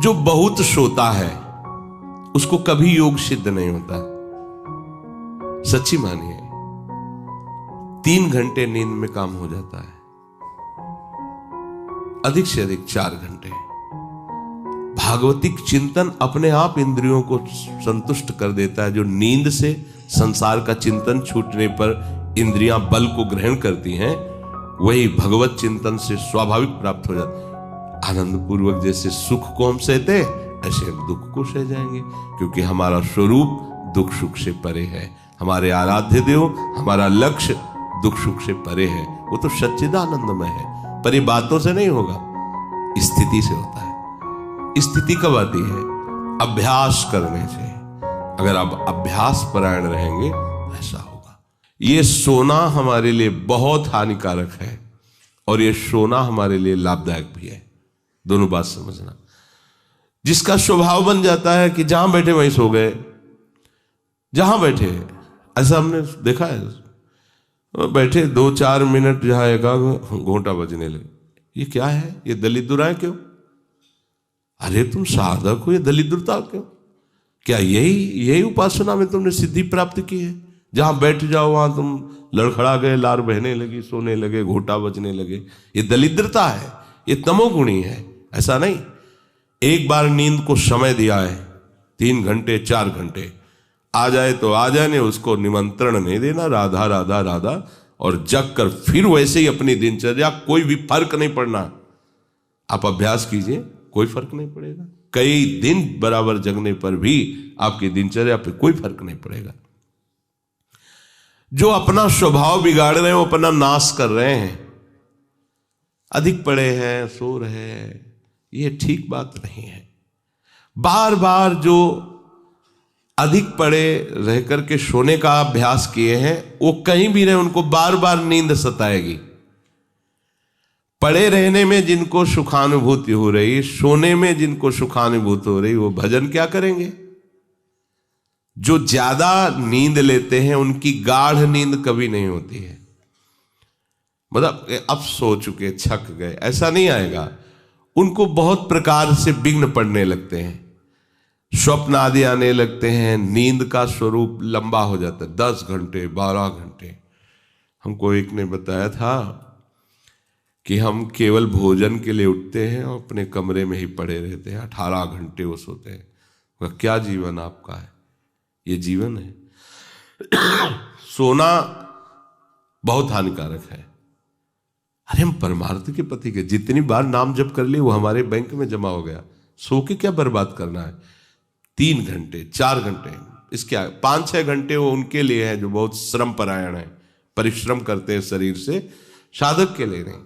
जो बहुत सोता है उसको कभी योग सिद्ध नहीं होता। सच्ची मानिए, 3 घंटे नींद में काम हो जाता है, अधिक से अधिक 4 घंटे। भागवतिक चिंतन अपने आप इंद्रियों को संतुष्ट कर देता है। जो नींद से संसार का चिंतन छूटने पर इंद्रियां बल को ग्रहण करती हैं, वही भगवत चिंतन से स्वाभाविक प्राप्त हो जाता है। आनंद पूर्वक जैसे सुख को हम सहते, ऐसे हम दुख को सह जाएंगे, क्योंकि हमारा स्वरूप दुख सुख से परे है। हमारे आराध्य देव, हमारा लक्ष्य दुख सुख से परे है। वो तो सच्चिदानंदमय है, पर ये बातों से नहीं होगा, स्थिति से होता है। स्थिति कब आती है? अभ्यास करने से। अगर आप अभ्यास परायण रहेंगे ऐसा होगा। ये सोना हमारे लिए बहुत हानिकारक है और ये सोना हमारे लिए लाभदायक भी है। दोनों बात समझना। जिसका स्वभाव बन जाता है कि जहां बैठे वहीं सो गए, जहां बैठे, ऐसा हमने देखा है। बैठे 2-4 मिनट जहां एक घोंटा बजने लगे, ये क्या है? ये दलिद्र क्यों? अरे तुम साधक हो, ये दलिद्रता क्यों? क्या यही उपासना में तुमने सिद्धि प्राप्त की है? जहां बैठ जाओ वहां तुम लड़खड़ा गए, लार बहने लगी, सोने लगे, घोटा बजने लगे। ये दलिद्रता है, ये तमोगुणी है। ऐसा नहीं। एक बार नींद को समय दिया है, 3 घंटे 4 घंटे, आ जाए तो आ जाए, नहीं उसको निमंत्रण नहीं देना, राधा राधा राधा, और जग कर फिर वैसे ही अपनी दिनचर्या। कोई भी फर्क नहीं पड़ना। आप अभ्यास कीजिए, कोई फर्क नहीं पड़ेगा। कई दिन बराबर जगने पर भी आपकी दिनचर्या पे कोई फर्क नहीं पड़ेगा। जो अपना स्वभाव बिगाड़ रहे हैं वो अपना नाश कर रहे हैं। अधिक पड़े हैं, सो रहे हैं, ये ठीक बात नहीं है। बार बार जो अधिक पड़े रह करके सोने का अभ्यास किए हैं, वो कहीं भी रहे, उनको बार बार नींद सताएगी। पड़े रहने में जिनको सुखानुभूति हो रही, सोने में जिनको सुखानुभूति हो रही, वो भजन क्या करेंगे? जो ज्यादा नींद लेते हैं उनकी गाढ़ नींद कभी नहीं होती है। मतलब अब सो चुके, थक गए, ऐसा नहीं आएगा। उनको बहुत प्रकार से विघ्न पड़ने लगते हैं, स्वप्न आदि आने लगते हैं, नींद का स्वरूप लंबा हो जाता है, 10 घंटे 12 घंटे। हमको एक ने बताया था कि हम केवल भोजन के लिए उठते हैं और अपने कमरे में ही पड़े रहते हैं, 18 घंटे वो सोते हैं। वह क्या जीवन आपका है? ये जीवन है? सोना बहुत हानिकारक है। अरे हम परमार्थ के पति के जितनी बार नाम जप कर लिए वो हमारे बैंक में जमा हो गया। सो के क्या बर्बाद करना है? 3 घंटे 4 घंटे, इसके 5-6 घंटे वो उनके लिए है जो बहुत श्रम परायण है, परिश्रम करते हैं शरीर से, साधक के लिए नहीं।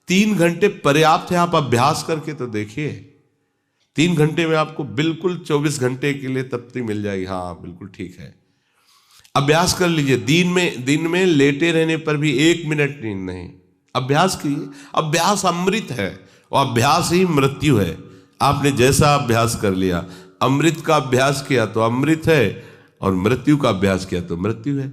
3 घंटे पर्याप्त है। आप अभ्यास करके तो देखिए, 3 घंटे में आपको बिल्कुल 24 घंटे के लिए तृप्ति मिल जाएगी। हाँ बिल्कुल ठीक है, अभ्यास कर लीजिए। दिन में लेटे रहने पर भी 1 मिनट नींद नहीं। अभ्यास कीजिए। अभ्यास अमृत है और अभ्यास ही मृत्यु है। आपने जैसा अभ्यास कर लिया, अमृत का अभ्यास किया तो अमृत है, और मृत्यु का अभ्यास किया तो मृत्यु है।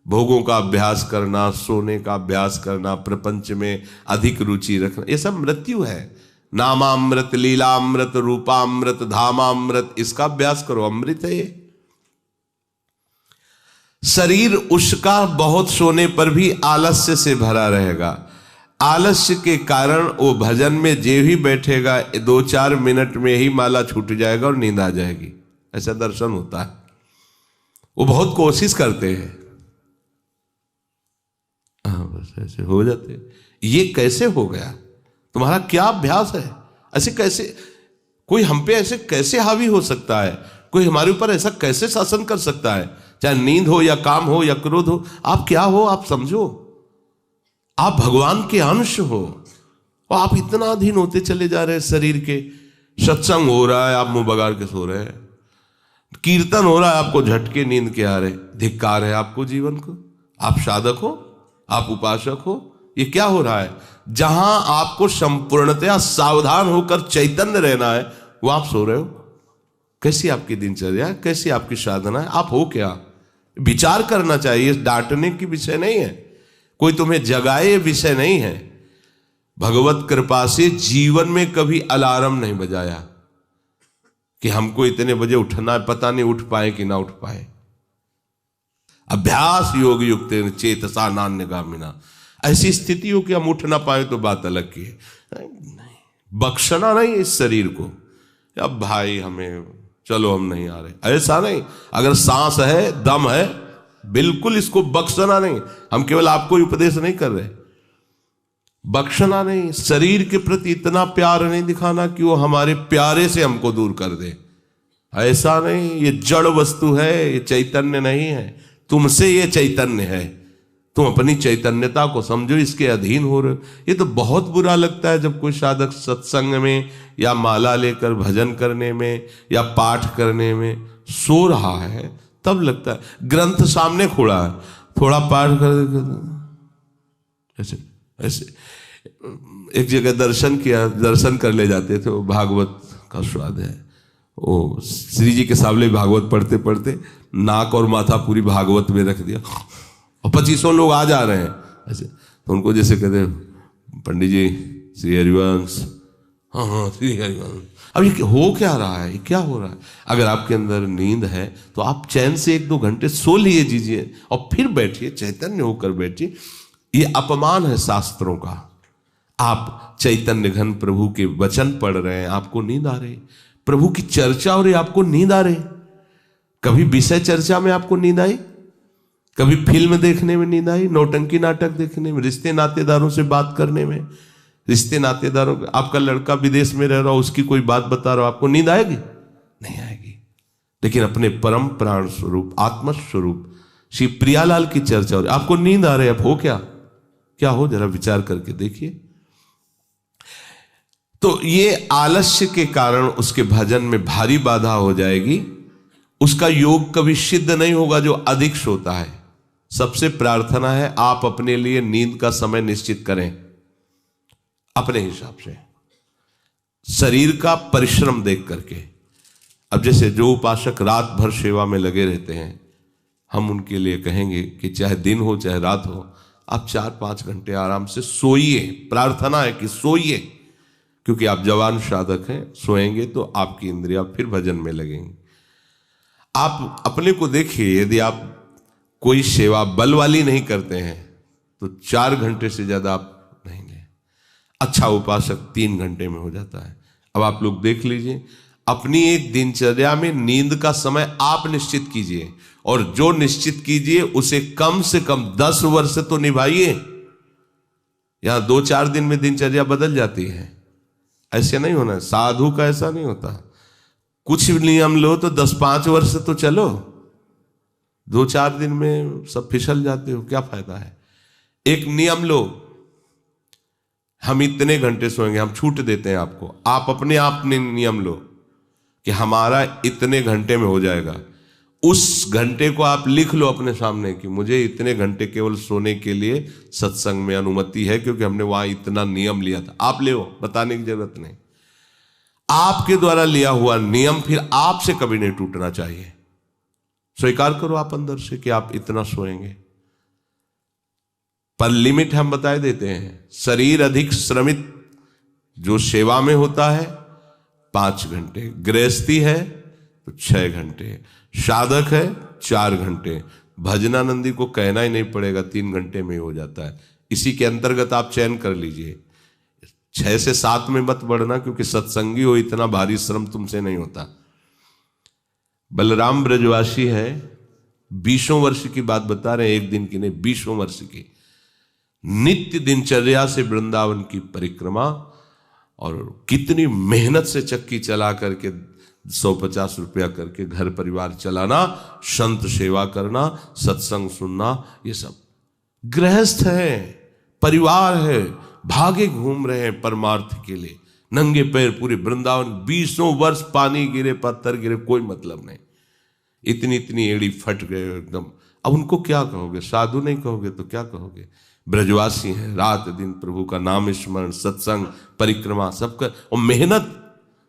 भोगों का अभ्यास करना, सोने का अभ्यास करना, प्रपंच में अधिक रुचि रखना, ये सब मृत्यु है। नामामृत, लीलामृत, रूपामृत, धामामृत, इसका अभ्यास करो, अमृत है ये। शरीर उसका बहुत सोने पर भी आलस्य से भरा रहेगा। आलस्य के कारण वो भजन में जे भी बैठेगा 2-4 मिनट में ही माला छूट जाएगा और नींद आ जाएगी। ऐसा दर्शन होता है। वो बहुत कोशिश करते हैं, बस ऐसे हो जाते। ये कैसे हो गया? तुम्हारा क्या अभ्यास है? ऐसे कैसे कोई हम पे ऐसे कैसे हावी हो सकता है? कोई हमारे ऊपर ऐसा कैसे शासन कर सकता है? चाहे नींद हो या काम हो या क्रोध हो, आप क्या हो आप समझो। आप भगवान के अंश हो और आप इतना अधीन होते चले जा रहे हैं शरीर के। सत्संग हो रहा है, आप मुंह बगाड़ के सो रहे हैं। कीर्तन हो रहा है, आपको झटके नींद के आ रहे। धिक्कार है आपको जीवन को। आप साधक हो, आप उपासक हो, ये क्या हो रहा है? जहां आपको संपूर्णतया सावधान होकर चैतन्य रहना है, वो आप सो रहे हो। कैसी आपकी दिनचर्या, कैसी आपकी साधना है? आप हो क्या? विचार करना चाहिए। डांटने की विषय नहीं है, कोई तुम्हें जगाए विषय नहीं है। भगवत कृपा से जीवन में कभी अलार्म नहीं बजाया, कि हमको इतने बजे उठना है, पता नहीं उठ पाए कि ना उठ पाए। अभ्यास योग युक्त चेतसा नान्यगामिना, ऐसी स्थिति हो कि हम उठ ना पाए तो बात अलग की है। नहीं, बख्शना नहीं इस शरीर को, अब भाई हमें चलो हम नहीं आ रहे, ऐसा नहीं। अगर सांस है, दम है, बिल्कुल इसको बख्शना नहीं। हम केवल आपको उपदेश नहीं कर रहे, बख्शना नहीं। शरीर के प्रति इतना प्यार नहीं दिखाना कि वो हमारे प्यारे से हमको दूर कर दे, ऐसा नहीं। ये जड़ वस्तु है, ये चैतन्य नहीं है। तुमसे ये चैतन्य है, तुम अपनी चैतन्यता को समझो, इसके अधीन हो रहे हो। ये तो बहुत बुरा लगता है जब कोई साधक सत्संग में या माला लेकर भजन करने में या पाठ करने में सो रहा है, तब लगता है। ग्रंथ सामने खोला है, थोड़ा पाठ कर, ऐसे ऐसे। एक जगह दर्शन किया, दर्शन कर ले जाते थे, वो भागवत का स्वाद है। वो श्री जी के सामने भागवत पढ़ते पढ़ते नाक और माथा पूरी भागवत में रख दिया, और 2500 लोग आ जा रहे हैं ऐसे। तो उनको जैसे कहते पंडित जी श्री हरिवंश, हाँ हाँ श्री हरिवंश। अब ये हो क्या रहा है, ये क्या हो रहा है? अगर आपके अंदर नींद है तो आप चैन से 1-2 घंटे सो लिए दीजिए और फिर बैठिए, चैतन्य होकर बैठिए। ये अपमान है शास्त्रों का। आप चैतन्य घन प्रभु के वचन पढ़ रहे हैं, आपको नींद आ रही, प्रभु की चर्चा हो रही, आपको नींद आ रही। कभी विषय चर्चा में आपको नींद आई? कभी फिल्म देखने में नींद आई? नौटंकी नाटक देखने में, रिश्ते नातेदारों से बात करने में, रिश्ते नातेदारों, आपका लड़का विदेश में रह रहा हो, उसकी कोई बात बता रहा हो, आपको नींद आएगी? नहीं आएगी। लेकिन अपने परम प्राण स्वरूप आत्म स्वरूप श्री प्रियालाल की चर्चा हो रही, आपको नींद आ रही है। अब हो क्या हो, जरा विचार करके देखिए। तो ये आलस्य के कारण उसके भजन में भारी बाधा हो जाएगी, उसका योग कभी सिद्ध नहीं होगा जो अधिक सोता है। सबसे प्रार्थना है आप अपने लिए नींद का समय निश्चित करें अपने हिसाब से, शरीर का परिश्रम देख करके। अब जैसे जो उपासक रात भर सेवा में लगे रहते हैं, हम उनके लिए कहेंगे कि चाहे दिन हो चाहे रात हो, आप 4-5 घंटे आराम से सोइए। प्रार्थना है कि सोइए, क्योंकि आप जवान साधक हैं, सोएंगे तो आपकी इंद्रियां फिर भजन में लगेंगी। आप अपने को देखिए, यदि आप कोई सेवा बल वाली नहीं करते हैं तो 4 घंटे से ज्यादा आप नहीं लें। अच्छा उपासक 3 घंटे में हो जाता है। अब आप लोग देख लीजिए, अपनी एक दिनचर्या में नींद का समय आप निश्चित कीजिए, और जो निश्चित कीजिए उसे कम से कम 10 वर्ष तो निभाइए। यहां 2-4 दिन में दिनचर्या बदल जाती है, ऐसे नहीं होना। साधु का ऐसा नहीं होता। कुछ नियम लो तो 10-5 वर्ष तो चलो, 2-4 दिन में सब फिसल जाते हो, क्या फायदा है? एक नियम लो, हम इतने घंटे सोएंगे, हम छूट देते हैं आपको। आप अपने आप ने नियम लो कि हमारा इतने घंटे में हो जाएगा। उस घंटे को आप लिख लो अपने सामने कि मुझे इतने घंटे केवल सोने के लिए सत्संग में अनुमति है, क्योंकि हमने वहां इतना नियम लिया था। आप ले, बताने की जरूरत नहीं। आपके द्वारा लिया हुआ नियम फिर आपसे कभी नहीं टूटना चाहिए। स्वीकार करो आप अंदर से कि आप इतना सोएंगे, पर लिमिट हम बता देते हैं। शरीर अधिक श्रमित जो सेवा में होता है 5 घंटे, गृहस्थी है तो 6 घंटे, साधक है 4 घंटे। भजनानंदी को कहना ही नहीं पड़ेगा, 3 घंटे में हो जाता है। इसी के अंतर्गत आप चयन कर लीजिए। 6 से 7 में मत बढ़ना, क्योंकि सत्संगी हो, इतना भारी श्रम तुमसे नहीं होता। बलराम ब्रजवासी है, 20 वर्ष की बात बता रहे हैं, एक दिन की नहीं, 20 वर्ष की नित्य दिनचर्या से वृंदावन की परिक्रमा, और कितनी मेहनत से चक्की चला करके 150 रुपया करके घर परिवार चलाना, संत सेवा करना, सत्संग सुनना, ये सब गृहस्थ है, परिवार है, भागे घूम रहे हैं परमार्थ के लिए, नंगे पैर पूरे वृंदावन। 20 वर्ष पानी गिरे, पत्थर गिरे, कोई मतलब नहीं। इतनी इतनी एड़ी फट गए एकदम। अब उनको क्या कहोगे? साधु नहीं कहोगे तो क्या कहोगे? ब्रजवासी हैं, रात दिन प्रभु का नाम स्मरण, सत्संग, परिक्रमा सब कर, और मेहनत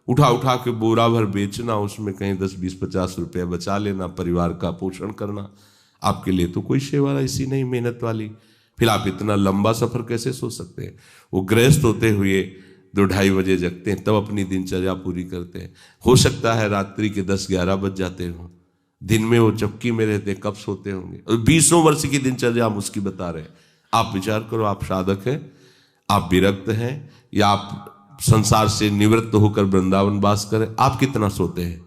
उठा उठा के बोरा भर बेचना, उसमें कहीं 10, 20, 50 रुपया बचा लेना, परिवार का पोषण करना। आपके लिए तो कोई सेवा ऐसी नहीं मेहनत वाली, फिर आप इतना लंबा सफर कैसे सोच सकते हैं? वो गृहस्थ होते हुए 2-2:30 बजे जगते हैं, तब अपनी दिनचर्या पूरी करते हैं। हो सकता है रात्रि के 10-11 बज जाते हो, दिन में वो चौकी में रहते, कब सोते होंगे। और 20 वर्ष की दिनचर्या हम उसकी बता रहे हैं। आप विचार करो, आप साधक हैं, आप विरक्त हैं, या आप संसार से निवृत्त होकर वृंदावन वास करें, आप कितना सोते हैं?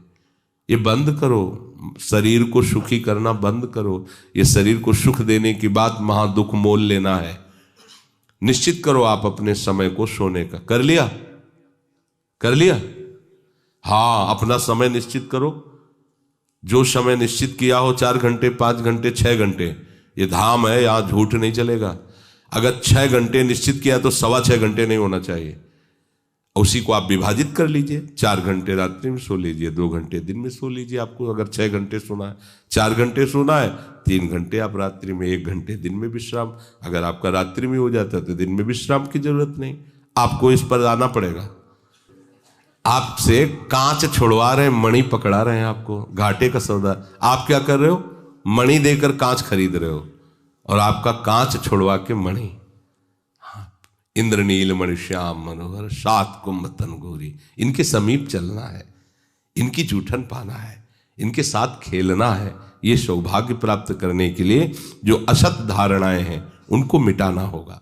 ये बंद करो, शरीर को सुखी करना बंद करो। ये शरीर को सुख देने की बात महादुख मोल लेना है। निश्चित करो आप अपने समय को सोने का। कर लिया? कर लिया? हाँ, अपना समय निश्चित करो। जो समय निश्चित किया हो, 4 घंटे, 5 घंटे, 6 घंटे, ये धाम है, यहां झूठ नहीं चलेगा। अगर 6 घंटे निश्चित किया तो 6.25 घंटे नहीं होना चाहिए। उसी को आप विभाजित कर लीजिए। 4 घंटे रात्रि में सो लीजिए, 2 घंटे दिन में सो लीजिए। आपको अगर 6 घंटे सोना है, 4 घंटे सोना है, 3 घंटे आप रात्रि में, 1 घंटे दिन में विश्राम। अगर आपका रात्रि में हो जाता है तो दिन में विश्राम की जरूरत नहीं। आपको इस पर आना पड़ेगा। आपसे कांच छुड़वा रहे हैं, मणि पकड़ा रहे हैं आपको, घाटे का सौदा। आप क्या कर रहे हो? मणि देकर कांच खरीद रहे हो, और आपका कांच छुड़वा के मणि। इंद्रनील मणि श्याम मनोहर 7 कुंभ तन गोरी, इनके समीप चलना है, इनकी जूठन पाना है, इनके साथ खेलना है। ये सौभाग्य प्राप्त करने के लिए जो असत धारणाएं हैं उनको मिटाना होगा।